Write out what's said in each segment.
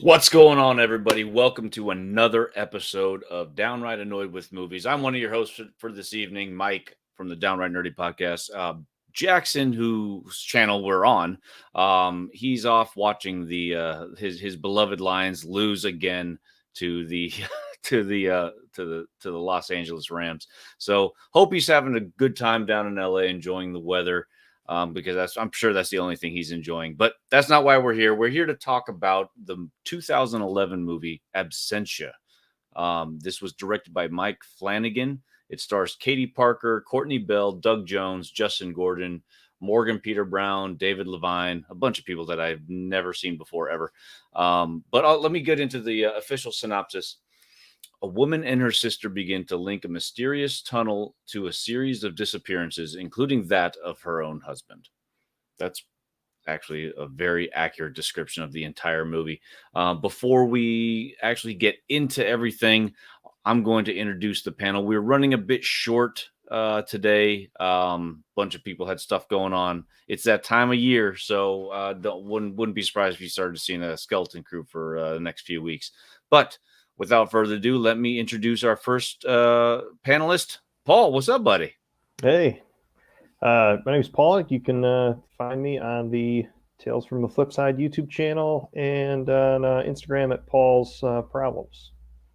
What's going on, everybody? Welcome to another episode of Downright Annoyed with Movies. I'm one of your hosts for this evening, Mike from the Downright Nerdy Podcast. Jackson, whose channel we're on, he's off watching the his beloved Lions lose again to the to the Los Angeles Rams. So hope he's having a good time down in LA, enjoying the weather. Because I'm sure that's the only thing he's enjoying. But that's not why we're here. We're here to talk about the 2011 movie Absentia. This was directed by Mike Flanagan. It stars Katie Parker, Courtney Bell, Doug Jones, Justin Gordon, Morgan Peter Brown, David Levine, a bunch of people that I've never seen before ever. But let me get into the official synopsis. A woman and her sister begin to link a mysterious tunnel to a series of disappearances, including that of her own husband. That's actually a very accurate description of the entire movie. Before we actually get into everything, I'm going to introduce the panel. We're running a bit short today. Bunch of people had stuff going on. It's that time of year, so wouldn't be surprised if you started seeing a skeleton crew for the next few weeks. But without further ado, let me introduce our first panelist. Paul, what's up, buddy? Hey, my name is Paul. You can find me on the Tales from the Flipside YouTube channel and on Instagram at Paul's Problems.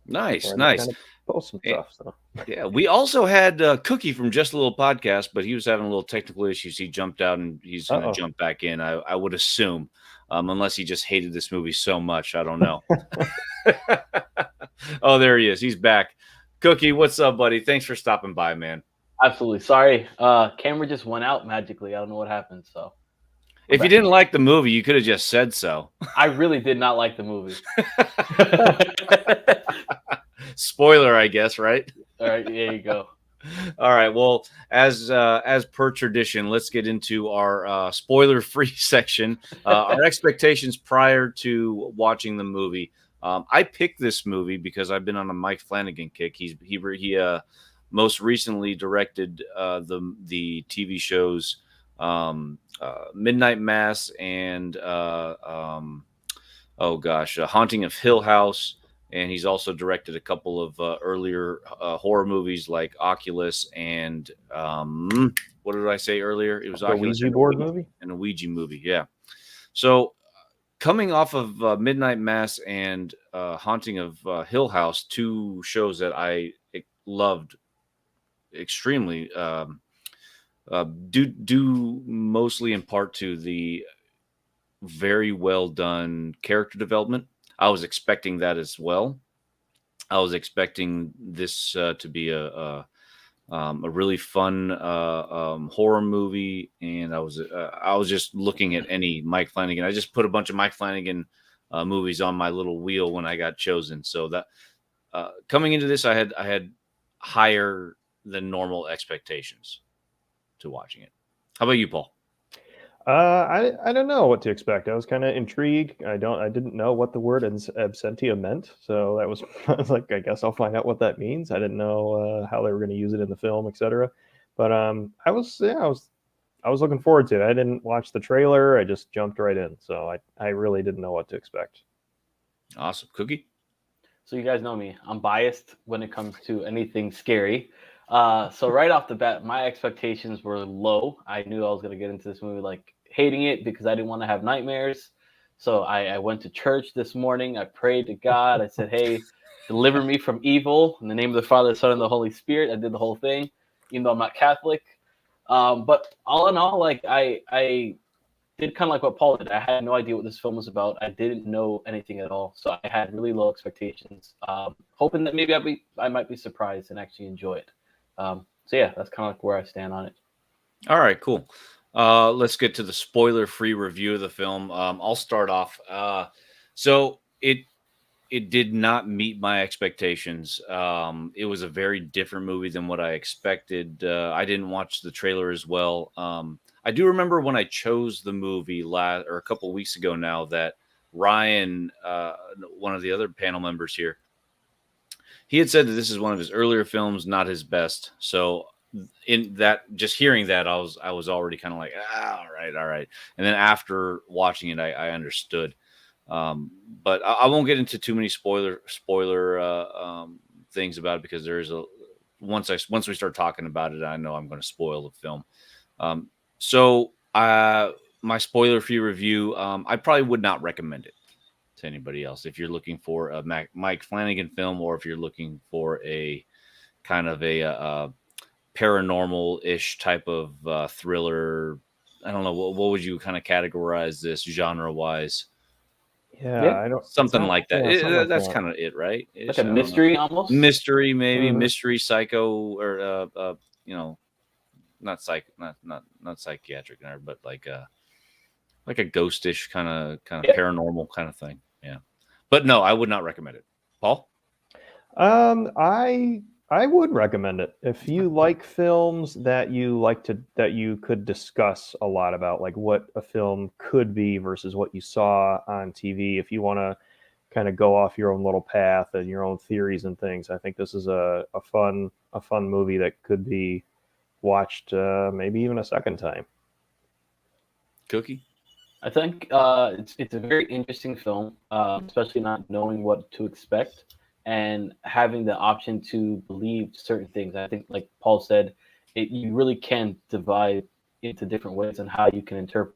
Nice. Kind of post some stuff. So. Yeah, we also had Cookie from Just a Little Podcast, but he was having a little technical issues. He jumped out and he's going to jump back in, I would assume, unless he just hated this movie so much. I don't know. Oh, there he is. He's back. Cookie, what's up, buddy? Thanks for stopping by, man. Absolutely. Sorry. Camera just went out magically. I don't know what happened. So if you didn't like the movie, you could have just said so. I really did not like the movie. Spoiler, I guess, right? All right, there you go. All right. Well, as per tradition, let's get into our spoiler-free section. Our expectations prior to watching the movie. I picked this movie because I've been on a Mike Flanagan kick. He most recently directed the TV shows Midnight Mass and Haunting of Hill House. And he's also directed a couple of earlier horror movies like Oculus and what did I say earlier? It was the Oculus Ouija board movie and a Ouija movie. Yeah. So coming off of Midnight Mass and Haunting of Hill House, two shows that I loved extremely, due mostly in part to the very well done character development. I was expecting that as well. I was expecting this to be a really fun horror movie, and I was just looking at any Mike Flanagan. I just put a bunch of Mike Flanagan movies on my little wheel when I got chosen. So that coming into this, I had higher than normal expectations to watching it. How about you, Paul? I don't know what to expect. I was kind of intrigued. I didn't know what the word absentia meant, so I was like, I guess I'll find out what that means. I didn't know how they were going to use it in the film, etc. But I was looking forward to it. I didn't watch the trailer. I just jumped right in, so I really didn't know what to expect. Awesome. Cookie? So you guys know me. I'm biased when it comes to anything scary. So right off the bat, my expectations were low. I knew I was going to get into this movie like hating it because I didn't want to have nightmares. So I went to church this morning. I prayed to God. I said, hey, deliver me from evil in the name of the Father, the Son, and the Holy Spirit. I did the whole thing, even though I'm not Catholic. But all in all, like I did kind of like what Paul did. I had no idea what this film was about. I didn't know anything at all. So I had really low expectations, hoping that maybe I might be surprised and actually enjoy it. So yeah, that's kind of like where I stand on it. All right, cool. Let's get to the spoiler-free review of the film. I'll start off. So it did not meet my expectations. It was a very different movie than what I expected. I didn't watch the trailer as well. I do remember when I chose the movie a couple of weeks ago now that Ryan, one of the other panel members here, he had said that this is one of his earlier films, not his best. So in that, just hearing that, I was already kind of like, all right. And then after watching it, I understood. But I won't get into too many spoiler things about it, because there is once we start talking about it, I know I'm going to spoil the film. So my spoiler-free review, I probably would not recommend it to anybody else if you're looking for a Mike Flanagan film, or if you're looking for a kind of a paranormal-ish type of thriller. I don't know, what would you kind of categorize this genre-wise? Yeah, I don't. Something like that. Yeah, something like That's that. kind of it, right? Like a mystery almost. Mystery, maybe Mhm. mystery, psycho, or not psychiatric, but like a ghostish kind of paranormal kind of thing. Yeah, but no, I would not recommend it. Paul? I would recommend it if you like films that you could discuss a lot about, like what a film could be versus what you saw on TV. If you want to kind of go off your own little path and your own theories and things, I think this is a fun movie that could be watched maybe even a second time. Cookie? I think it's a very interesting film, especially not knowing what to expect and having the option to believe certain things. I think, like Paul said, you really can divide into different ways on how you can interpret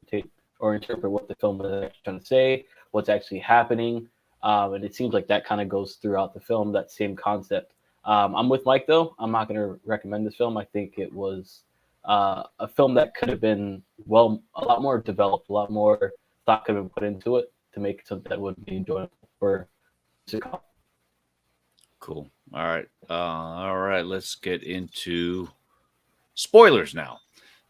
what the film is actually trying to say, what's actually happening. And it seems like that kind of goes throughout the film, that same concept. I'm with Mike, though. I'm not going to recommend this film. I think it was a film that could have been, a lot more developed, a lot more thought could have been put into it to make it something that would be enjoyable for sitcom. Cool. All right. Let's get into spoilers now.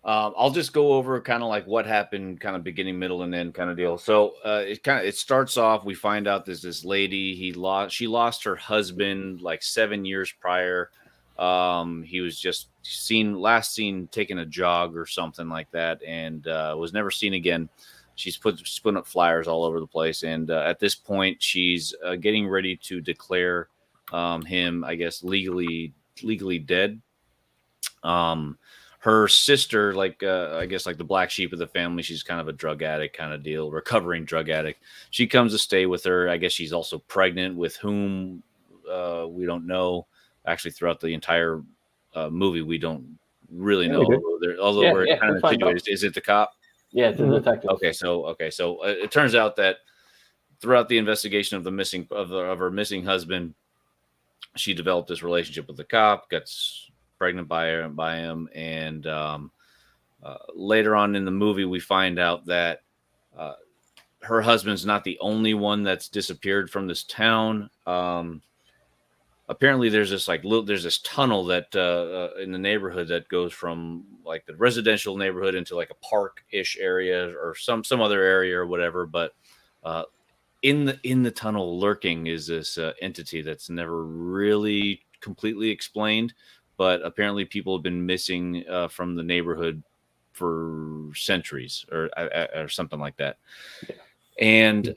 I'll just go over kind of like what happened, kind of beginning, middle, and end kind of deal. So it starts off. We find out there's this lady. She lost her husband like 7 years prior. He was just last seen taking a jog or something like that, and was never seen again. She's putting up flyers all over the place, and at this point, she's getting ready to declare him, I guess, legally dead. Her sister, like I guess, like the black sheep of the family, she's kind of a drug addict kind of deal, recovering drug addict. She comes to stay with her. I guess she's also pregnant with whom we don't know. Actually, throughout the entire movie, we don't really know. Although we're kind of insinuated. Is it the cop? Yeah, it's a detective. Okay, so it turns out that throughout the investigation of her missing husband, she developed this relationship with the cop, gets pregnant by him, and later on in the movie, we find out that her husband's not the only one that's disappeared from this town. Apparently, there's this tunnel that in the neighborhood that goes from like the residential neighborhood into like a park-ish area or some other area or whatever. But in the tunnel lurking is this entity that's never really completely explained. But apparently, people have been missing from the neighborhood for centuries or something like that. Yeah. And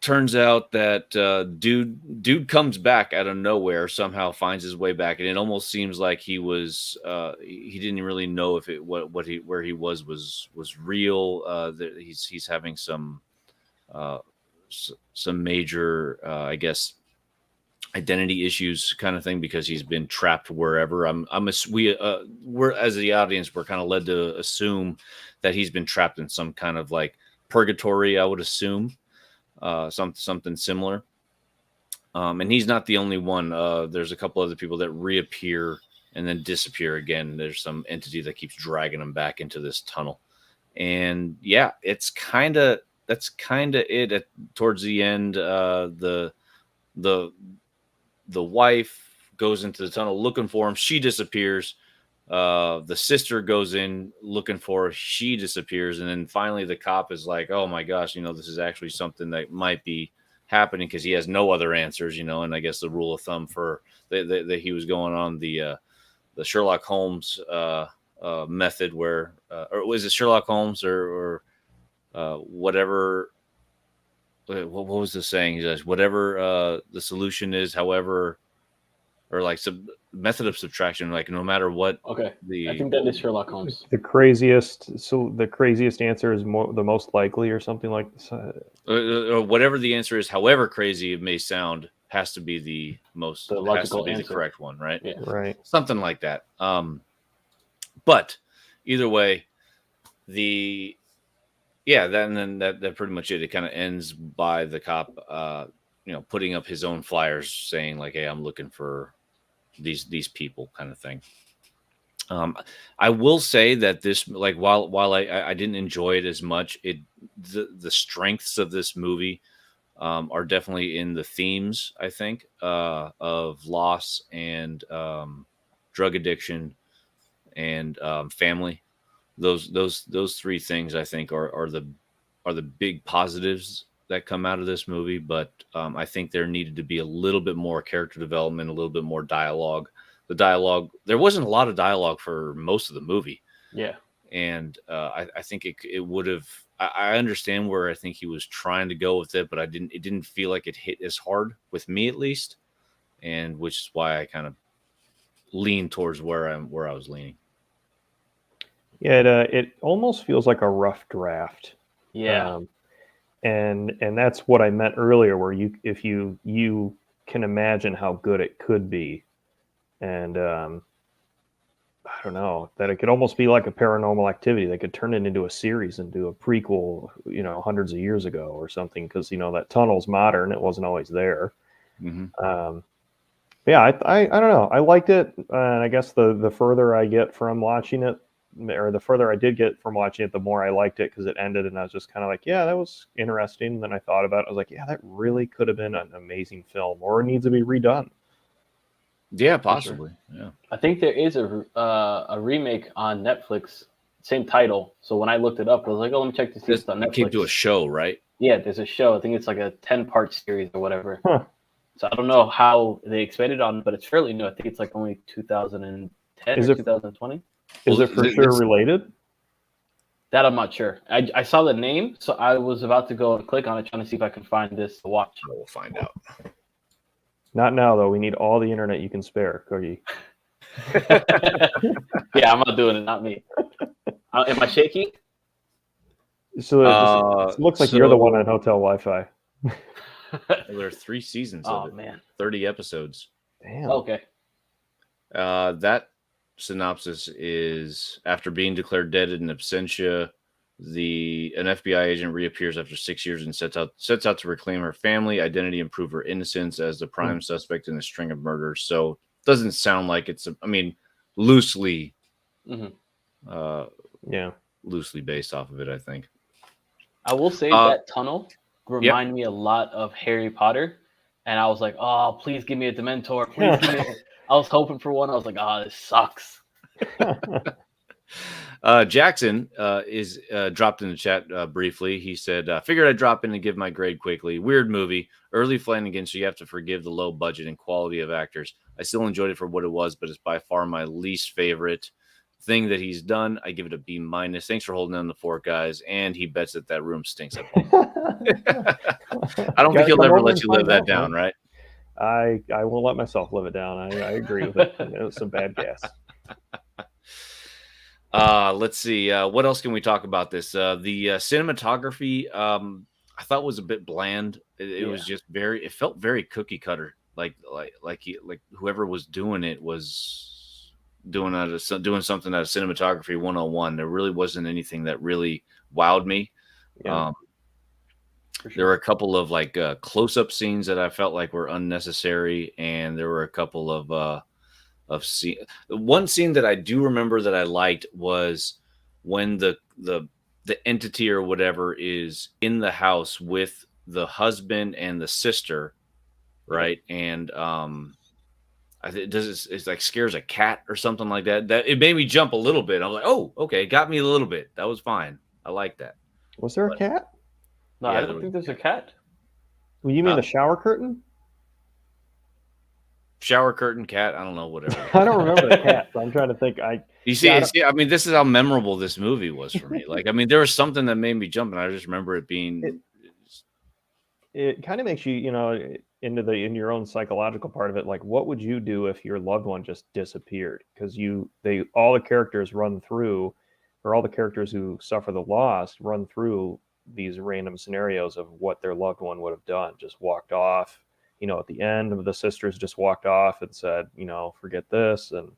turns out that dude comes back out of nowhere, somehow finds his way back, and it almost seems like he didn't really know if where he was real. He's having some major, I guess, identity issues kind of thing, because he's been trapped wherever. We're, as the audience, we're kind of led to assume that he's been trapped in some kind of like purgatory, I would assume. Something similar. And he's not the only one. There's a couple other people that reappear and then disappear again. There's some entity that keeps dragging them back into this tunnel. And yeah, that's kind of it. Towards the end, the wife goes into the tunnel looking for him. She disappears. The sister goes in looking for her. She disappears. And then finally the cop is like, oh my gosh, this is actually something that might be happening, because he has no other answers, and I guess the rule of thumb for that he was going on the Sherlock Holmes method, where or was it Sherlock Holmes or whatever? What was the saying? He says, whatever the solution is, however or like method of subtraction. Like no matter what. Okay. I think that is Sherlock Holmes. The craziest answer is the most likely, or something like this. Or whatever the answer is, however crazy it may sound, has to be the logical answer. The correct one, right? Yeah. Right. Something like that. But either way, that pretty much it. It kind of ends by the cop, putting up his own flyers saying like, "Hey, I'm looking for these people," kind of thing. I will say that this, like, while I didn't enjoy it as much, the strengths of this movie are definitely in the themes, I think, of loss and drug addiction and family. Those three things, I think, are the big positives that come out of this movie. But I think there needed to be a little bit more character development, a little bit more dialogue. The dialogue, there wasn't a lot of dialogue for most of the movie. Yeah. And I think it would have, I understand where I think he was trying to go with it, but it didn't feel like it hit as hard with me, at least. And which is why I kind of leaned towards where I was leaning. Yeah, it almost feels like a rough draft. Yeah. And that's what I meant earlier, where if you can imagine how good it could be. And I don't know, that it could almost be like a Paranormal Activity. They could turn it into a series and do a prequel, hundreds of years ago or something, because that tunnel's modern. It wasn't always there. Mm-hmm. Yeah, I don't know. I liked it, and I guess the further I get from watching it, or the further I did get from watching it, the more I liked it, because it ended, and I was just kind of like, yeah, that was interesting. And then I thought about it. I was like, yeah, that really could have been an amazing film, or it needs to be redone. Yeah, possibly. Sure. Yeah, I think there is a remake on Netflix, same title. So when I looked it up, I was like, "Oh, let me check to see if it's on Netflix." It came to a show, right? Yeah, there's a show. I think it's like a 10-part series or whatever. Huh. So I don't know how they expanded on, but it's fairly new. I think it's like only 2010 or 2020. Is it for sure related? That I'm not sure. I saw the name, so I was about to go and click on it, trying to see if I can find this to watch. We'll find out. Not now, though. We need all the internet you can spare, Cookie. Yeah, I'm not doing it. Not me. Am I shaky? So it looks like you're the one on hotel Wi-Fi. Well, there are 3 seasons of it. Man. 30 episodes. Damn. Okay. That synopsis is: after being declared dead in absentia, an FBI agent reappears after 6 years and sets out to reclaim her family identity and prove her innocence as the prime suspect in a string of murders. So it doesn't sound like it's loosely loosely based off of it, I think. I will say that tunnel reminded me a lot of Harry Potter, and I was like, oh, please give me a Dementor. Please give me I was hoping for one. I was like, oh, this sucks. Jackson is dropped in the chat briefly. He said, figured I'd drop in and give my grade quickly. Weird movie. Early Flanagan, so you have to forgive the low budget and quality of actors. I still enjoyed it for what it was, but it's by far my least favorite thing that he's done. I give it a B-. Thanks for holding down the fort, guys. And he bets that room stinks up. I don't think he'll ever let you live that down, right? I won't let myself live it down. I agree with it. It was some bad gas. Let's see. What else can we talk about this? The cinematography, I thought was a bit bland. It was just it felt very cookie cutter. Like whoever was doing it was doing something out of cinematography 101. There really wasn't anything that really wowed me. Yeah. Sure. There were a couple of close-up scenes that I felt like were unnecessary, and there were a couple of scene. One scene that I do remember that I liked was when the entity or whatever is in the house with the husband and the sister, right? And I think it's like scares a cat or something like that. That it made me jump a little bit. I was like, oh, okay, got me a little bit. That was fine. I like that. Was there a cat? No, yeah, I don't think there's a cat. Well, you mean the shower curtain? Shower curtain, cat, I don't know, whatever. I don't remember the cat, so I'm trying to think. This is how memorable this movie was for me. There was something that made me jump, and I just remember it being. It kind of makes you, into your own psychological part of it, like what would you do if your loved one just disappeared? Because all the characters run through, or all the characters who suffer the loss run through these random scenarios of what their loved one would have done. Just walked off, at the end of the sisters just walked off and said, forget this, and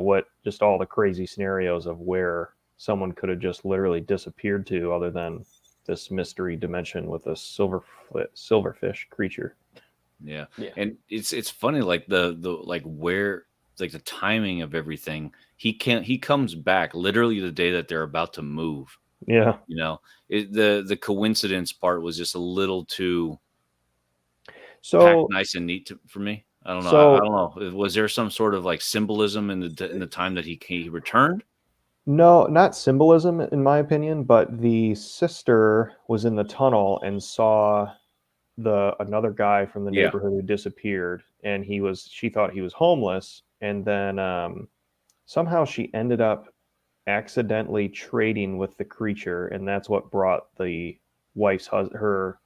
what, just all the crazy scenarios of where someone could have just literally disappeared to, other than this mystery dimension with a silverfish creature. Yeah. And it's funny, like the like where, like the timing of everything. He comes back literally the day that they're about to move. Yeah. The coincidence part was just a little too nice and neat for me. I don't know. So, I don't know. Was there some sort of like symbolism in the time that he returned? No, not symbolism in my opinion, but the sister was in the tunnel and saw another guy from the neighborhood who disappeared, and she thought he was homeless, and then somehow she ended up accidentally trading with the creature, and that's what brought the wife's her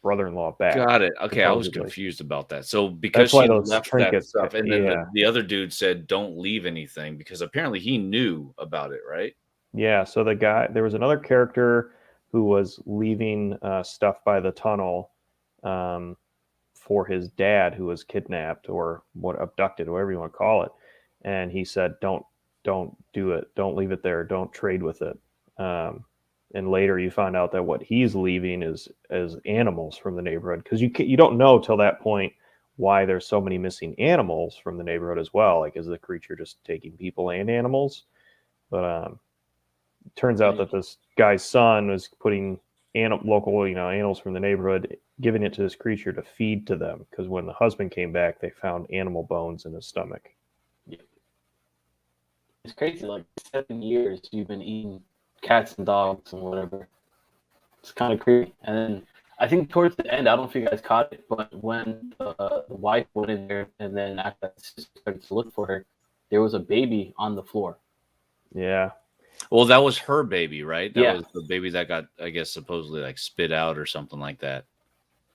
brother-in-law back. Got it. Okay, I was confused about that. So because she left that stuff, and then the other dude said, "Don't leave anything," because apparently he knew about it, right? Yeah. So there was another character who was leaving stuff by the tunnel for his dad, who was kidnapped or abducted, whatever you want to call it. And he said, "Don't do it. Don't leave it there. Don't trade with it." And later you find out that what he's leaving is animals from the neighborhood, because you don't know till that point why there's so many missing animals from the neighborhood as well. Like, is the creature just taking people and animals? But it turns out that this guy's son was putting local animals from the neighborhood, giving it to this creature to feed to them, because when the husband came back, they found animal bones in his stomach. Yeah. It's crazy. Like 7 years you've been eating cats and dogs and whatever. It's kind of creepy. And then I think towards the end, I don't know if you guys caught it, but when the wife went in there and then after that sister started to look for her, there was a baby on the floor. Yeah. Well, that was her baby, right? That was the baby that got, I guess, supposedly like spit out or something like that.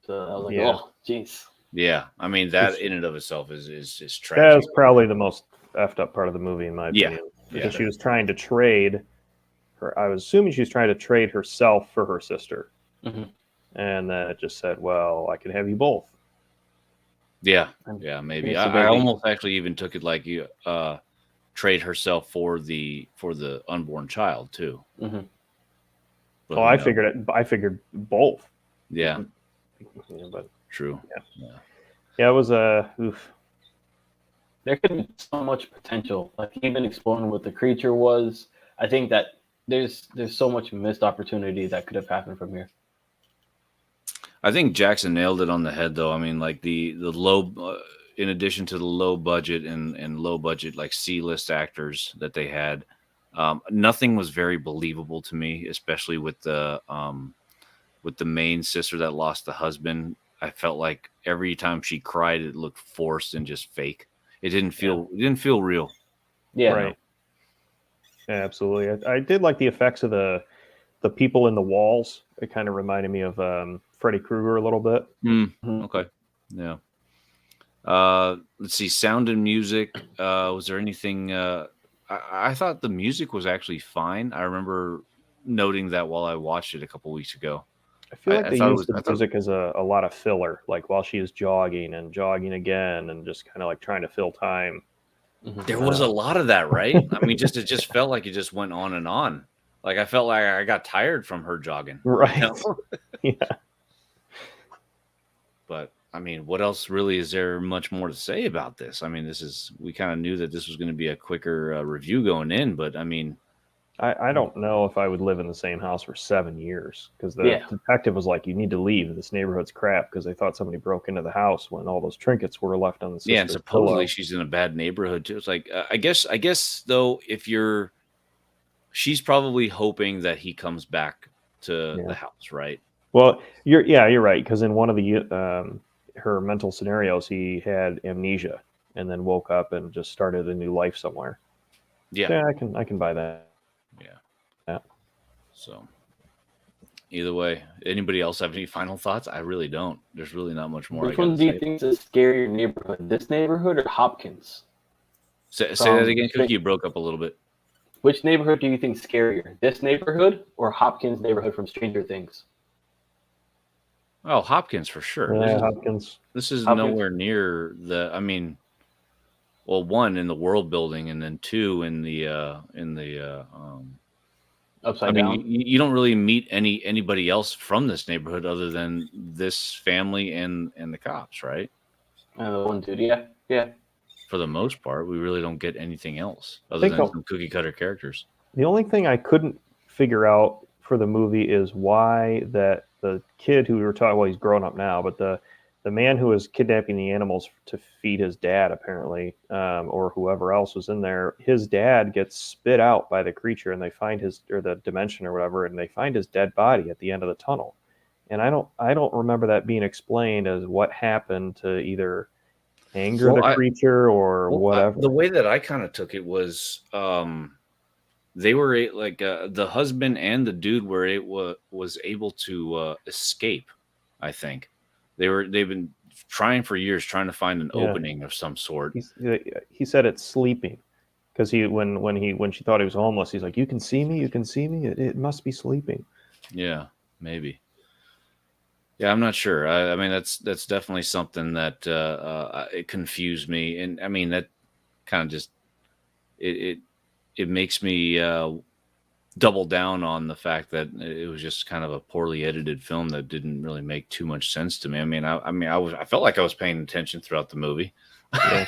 So I was like, oh, jeez. Yeah. I mean, that in and of itself is tragic. That was probably the most effed up part of the movie, in my opinion. Because she was trying to trade her. I was assuming she was trying to trade herself for her sister. Mm-hmm. And then it just said, well, I can have you both. Yeah. Yeah, maybe. I almost actually even took it like you trade herself for the unborn child too. Mm-hmm. Well, I figured both. Yeah. But true. Yeah, it was oof. There could be so much potential. Like even exploring what the creature was. I think that there's so much missed opportunity that could have happened from here. I think Jackson nailed it on the head, though. I mean, like the low, in addition to the low budget and low budget like C-list actors that they had, nothing was very believable to me, especially with the main sister that lost the husband. I felt like every time she cried, it looked forced and just fake. It didn't feel real. Yeah, right. Yeah, absolutely. I did like the effects of the people in the walls. It kind of reminded me of Freddy Krueger a little bit. Mm-hmm. Okay. Yeah. Let's see. Sound and music. Was there anything? I thought the music was actually fine. I remember noting that while I watched it a couple weeks ago. I feel like they used the music as a lot of filler, like while she is jogging and jogging again, and just kind of like trying to fill time. There was a lot of that, right? I mean, it just felt like it just went on and on. Like I felt like I got tired from her jogging. Right. You know? Yeah. But I mean, what else really is there much more to say about this? I mean, we kind of knew that this was going to be a quicker review going in, but I mean, I don't know if I would live in the same house for 7 years, because the detective was like, you need to leave. This neighborhood's crap, because they thought somebody broke into the house when all those trinkets were left on the sister's and supposedly pillow. She's in a bad neighborhood too. It's like, I guess though, she's probably hoping that he comes back to the house, right? Well, you're right, because in one of the her mental scenarios, he had amnesia and then woke up and just started a new life somewhere. Yeah, I can buy that. Yeah. So, Either way, anybody else have any final thoughts? I really don't. There's really not much more. Which one do you think is a scarier neighborhood? This neighborhood or Hopkins? Say that again, Cookie. You broke up a little bit. Which neighborhood do you think is scarier? This neighborhood or Hopkins neighborhood from Stranger Things? Oh, Hopkins for sure. Yeah, Hopkins. This is nowhere near the. I mean, well, one in the world building, and then two in the Upside down. You don't really meet anybody else from this neighborhood other than this family and the cops, right? And the one dude, yeah. For the most part, we really don't get anything else other than some cookie cutter characters. The only thing I couldn't figure out for the movie is why that the kid who we were talking, well, he's grown up now, but the man who was kidnapping the animals to feed his dad, apparently, or whoever else was in there, his dad gets spit out by the creature, and they find the dimension or whatever, and they find his dead body at the end of the tunnel. And I don't remember that being explained as what happened to either anger the creature or whatever. The way that I kind of took it was they were like the husband and the dude was able to escape. I think they've been trying for years, trying to find an opening of some sort. He said it's sleeping because when she thought he was homeless, he's like, you can see me. It must be sleeping. Yeah, maybe. Yeah, I'm not sure. I mean, that's definitely something that it confused me, and I mean that kind of just it makes me double down on the fact that it was just kind of a poorly edited film that didn't really make too much sense to me. I felt like I was paying attention throughout the movie. Yeah.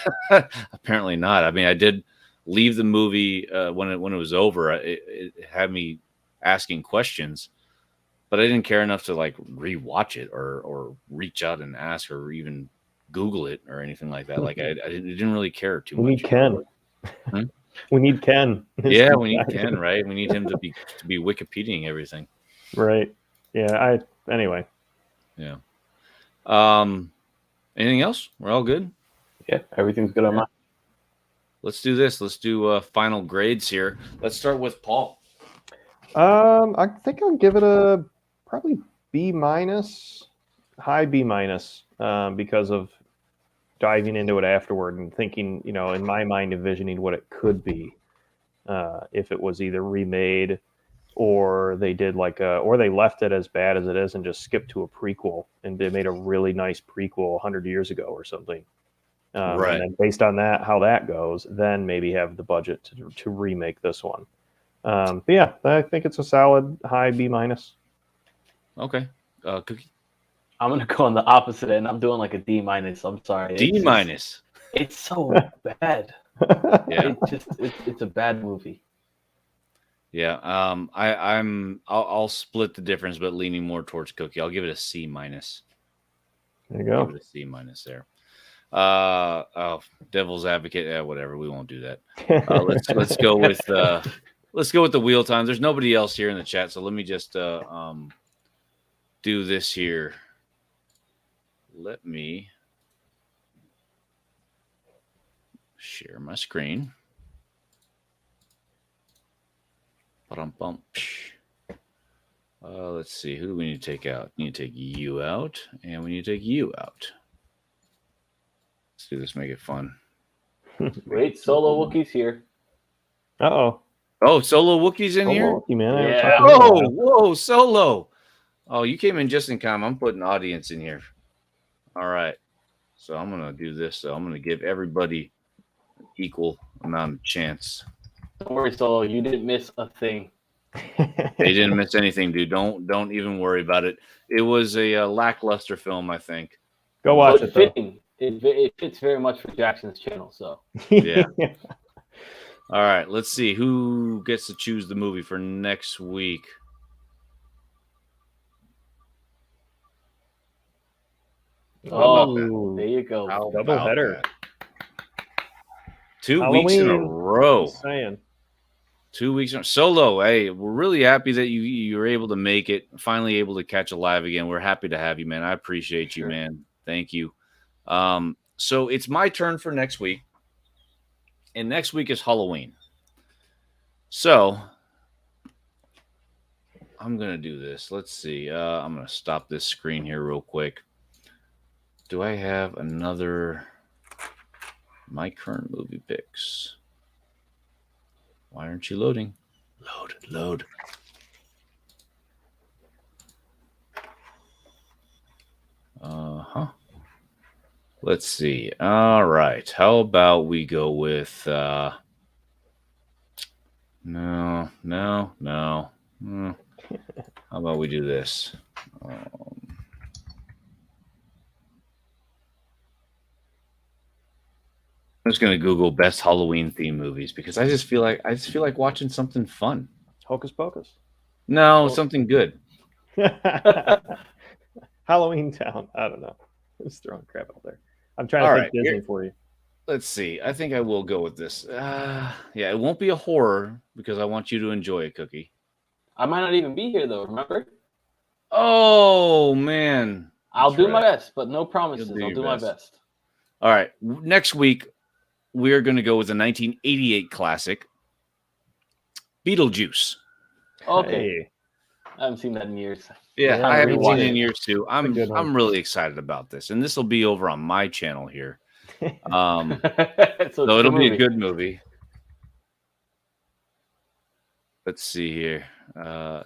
Apparently not. I mean, I did leave the movie when it was over. It had me asking questions. But I didn't care enough to like rewatch it or reach out and ask or even Google it or anything like that. Like I didn't really care too much. We need Ken. We need Ken. Yeah, we need Ken, right? We need him to be Wikipediaing everything. Right. Yeah. Anyway. Yeah. Anything else? We're all good. Yeah, everything's good on mine. Let's do this. Let's do final grades here. Let's start with Paul. I think I'll give it a probably B-, high B-, because of diving into it afterward and thinking, in my mind, envisioning what it could be if it was either remade or they did or they left it as bad as it is and just skipped to a prequel and they made a really nice prequel 100 years ago or something. Right. And then based on that, how that goes, then maybe have the budget to remake this one. But yeah, I think it's a solid high B-. Okay. Cookie? I'm going to go on the opposite end. I'm doing like a D-. I'm sorry. D-. It's so bad. Yeah. It's a bad movie. Yeah. I'll split the difference, but leaning more towards Cookie. I'll give it a C-. There you go. Give it a C- there. Devil's advocate. Yeah, whatever. We won't do that. Let's go with let's go with the wheel time. There's nobody else here in the chat, so let me just do this here. Let me share my screen. Let's see. Who do we need to take out? We need to take you out, and we need to take you out. Let's do this. Make it fun. Wait, Solo Wookiee's here. Uh-oh. Oh, Solo Wookiee's in here? Wookiee, man. Yeah. Oh, whoa, Solo. Oh, you came in just in time. I'm putting audience in here. All right. So I'm going to do this. So I'm going to give everybody equal amount of chance. Don't worry, Solo. You didn't miss a thing. They didn't miss anything, dude. Don't even worry about it. It was a lackluster film, I think. Go watch it, though. It fits very much for Jackson's channel, so. Yeah. All right, let's see who gets to choose the movie for next week. Oh, there you go. Double header. 2 Halloween. weeks in a row. Just saying. 2 weeks in Solo. Hey, we're really happy that you were able to make it. Finally able to catch a live again. We're happy to have you, man. I appreciate you, man. Thank you. So it's my turn for next week. And next week is Halloween. So I'm going to do this. Let's see. I'm going to stop this screen here real quick. Do I have another... My current movie picks. Why aren't you loading? Load. Let's see. All right. How about we go with... No. How about we do this? I'm just gonna Google best Halloween theme movies because I just feel like watching something fun. Hocus Pocus. No, something good. Halloween Town. I don't know. Just throwing crap out there. I'm trying to think Disney for you. Let's see. I think I will go with this. Yeah, it won't be a horror because I want you to enjoy it, Cookie. I might not even be here though. Remember? Oh man, I'll do my best, but no promises. I'll do my best. All right. Next week, we are going to go with a 1988 classic, Beetlejuice. Okay. Hey. I haven't seen that in years. Yeah, I haven't seen it in years too. I'm really excited about this, and this will be over on my channel here. So it'll be a good movie. Let's see here.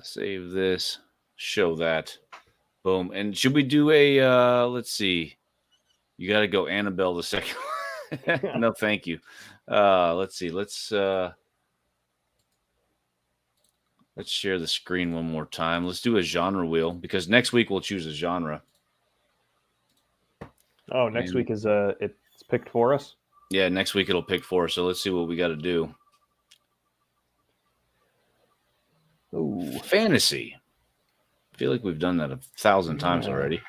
Save this. Show that. Boom. And should we do a? Let's see. You got to go Annabelle the second. No, thank you. Let's see. Let's share the screen one more time. Let's do a genre wheel because next week we'll choose a genre. Oh, next week is it's picked for us? Yeah, next week it'll pick for us. So let's see what we got to do. Ooh, fantasy. I feel like we've done that 1,000 times already.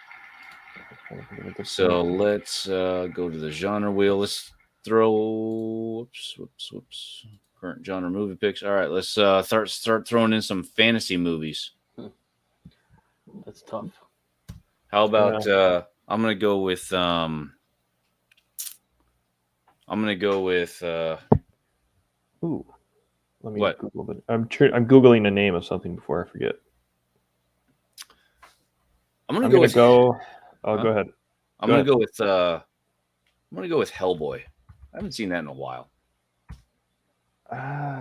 So let's go to the genre wheel. Let's throw whoops. Current genre movie picks. All right, let's start throwing in some fantasy movies. That's tough. How about I'm gonna go with Ooh. Let me what? Google it. I'm googling the name of something before I forget. I'm gonna go. Oh, go ahead. I'm gonna go with Hellboy. I haven't seen that in a while.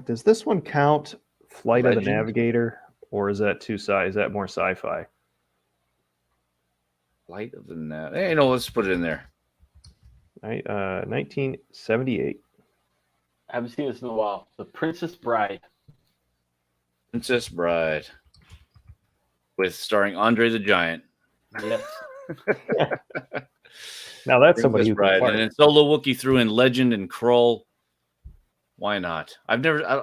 Does this one count Flight Legend? of the Navigator, or is that too Is that more sci-fi? Flight of the Navigator. Hey, no, let's put it in there. 1978. I haven't seen this in a while. The Princess Bride. Princess Bride. With starring Andre the Giant. Yes. Now that's somebody who Bride. can And then Solo Wookiee threw in Legend and Krull. Why not?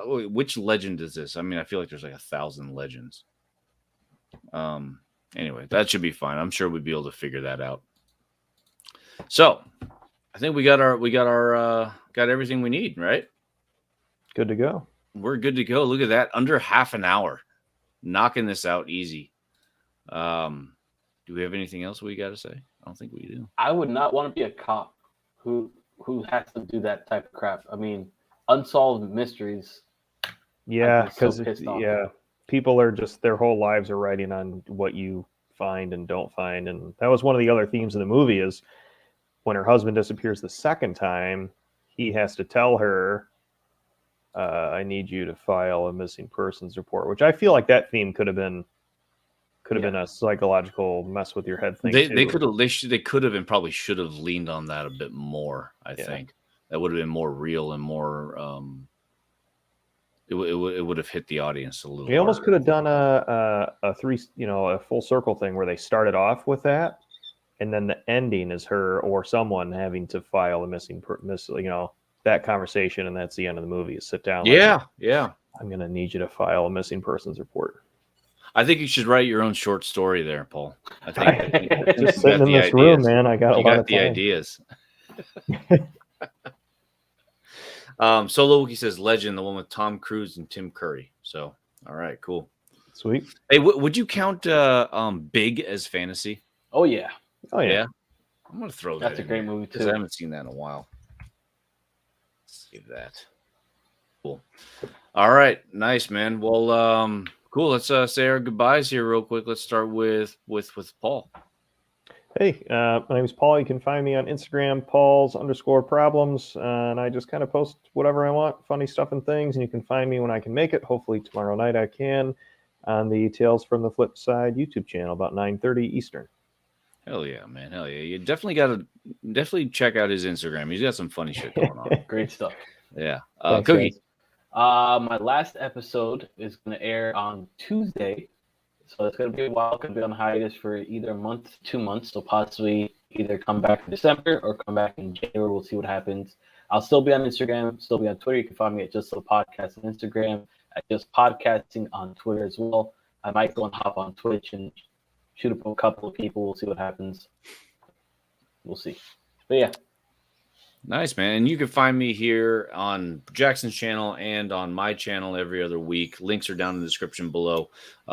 Which legend is this? I mean, I feel like there's like 1,000 legends. Anyway, that should be fine. I'm sure we'd be able to figure that out. So, I think we got everything we need, right? Good to go. We're good to go. Look at that. Under half an hour. Knocking this out easy. Do we have anything else we got to say? I don't think we do. I would not want to be a cop who has to do that type of crap. I mean, unsolved mysteries. Yeah, because people are just their whole lives are riding on what you find and don't find, and that was one of the other themes of the movie is when her husband disappears the second time, he has to tell her, "I need you to file a missing persons report," which I feel like that theme could have been a psychological mess with your head thing. They could have and probably should have leaned on that a bit more. I think that would have been more real and more. It would have hit the audience a little. They almost could have done a full circle thing where they started off with that, and then the ending is her or someone having to file a missing that conversation, and that's the end of the movie. Is sit down. Yeah. I'm gonna need you to file a missing persons report. I think you should write your own short story there, Paul. I think just sitting in this room, man. I got a lot of the ideas. Solo Wookiee says Legend, the one with Tom Cruise and Tim Curry. So, all right, cool, sweet. Hey, would you count Big as fantasy? Oh yeah. I'm gonna throw that. That's a great movie too. I haven't seen that in a while. Save that. Cool. All right, nice, man. Well, Cool. Let's say our goodbyes here real quick. Let's start with Paul. Hey, my name is Paul. You can find me on Instagram, Pauls_problems, and I just kind of post whatever I want, funny stuff and things. And you can find me when I can make it. Hopefully tomorrow night I can, on the Tales from the Flipside YouTube channel about 9:30 Eastern. Hell yeah, man. Hell yeah. You definitely check out his Instagram. He's got some funny shit going on. Great stuff. Yeah. Thanks, Cookie. guys. My last episode is going to air on Tuesday. So it's going to be a while. Could be on hiatus for either a month, 2 months. So possibly either come back in December or come back in January. We'll see what happens. I'll still be on Instagram, still be on Twitter. You can find me at Just So Podcast on Instagram, at Just Podcasting on Twitter as well. I might go and hop on Twitch and shoot up a couple of people. We'll see what happens. We'll see. But yeah. Nice, man. And you can find me here on Jackson's channel and on my channel every other week. Links are down in the description below.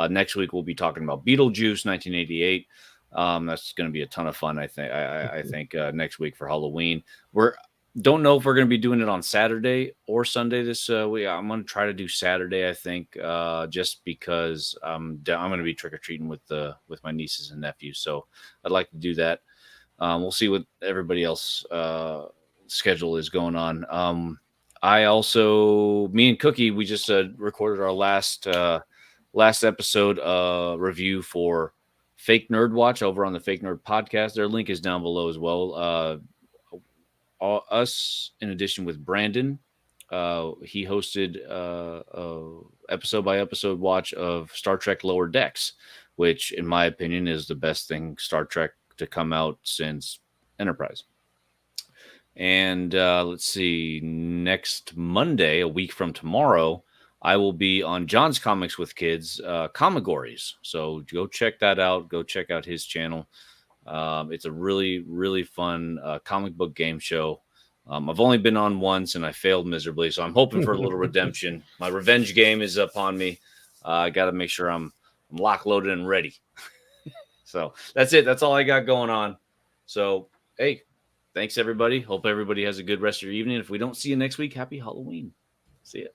Next week, we'll be talking about Beetlejuice 1988. That's going to be a ton of fun, I think. I think next week for Halloween. Don't know if we're going to be doing it on Saturday or Sunday this week. I'm going to try to do Saturday, I think, just because I'm going to be trick-or-treating with my nieces and nephews. So I'd like to do that. We'll see what everybody else schedule is going on. Me and Cookie, we just recorded our last episode review for Fake Nerd Watch over on the Fake Nerd Podcast. Their link is down below as well. Us, in addition with Brandon, he hosted episode by episode watch of Star Trek Lower Decks, which in my opinion is the best thing Star Trek to come out since Enterprise. And let's see, next Monday, a week from tomorrow, I will be on John's Comics with Kids, Comigories. So go check that out. Go check out his channel. It's a really, really fun comic book game show. I've only been on once and I failed miserably, so I'm hoping for a little redemption. My revenge game is upon me. I got to make sure I'm lock loaded and ready. So that's it. That's all I got going on. So, hey, thanks, everybody. Hope everybody has a good rest of your evening. If we don't see you next week, happy Halloween. See ya.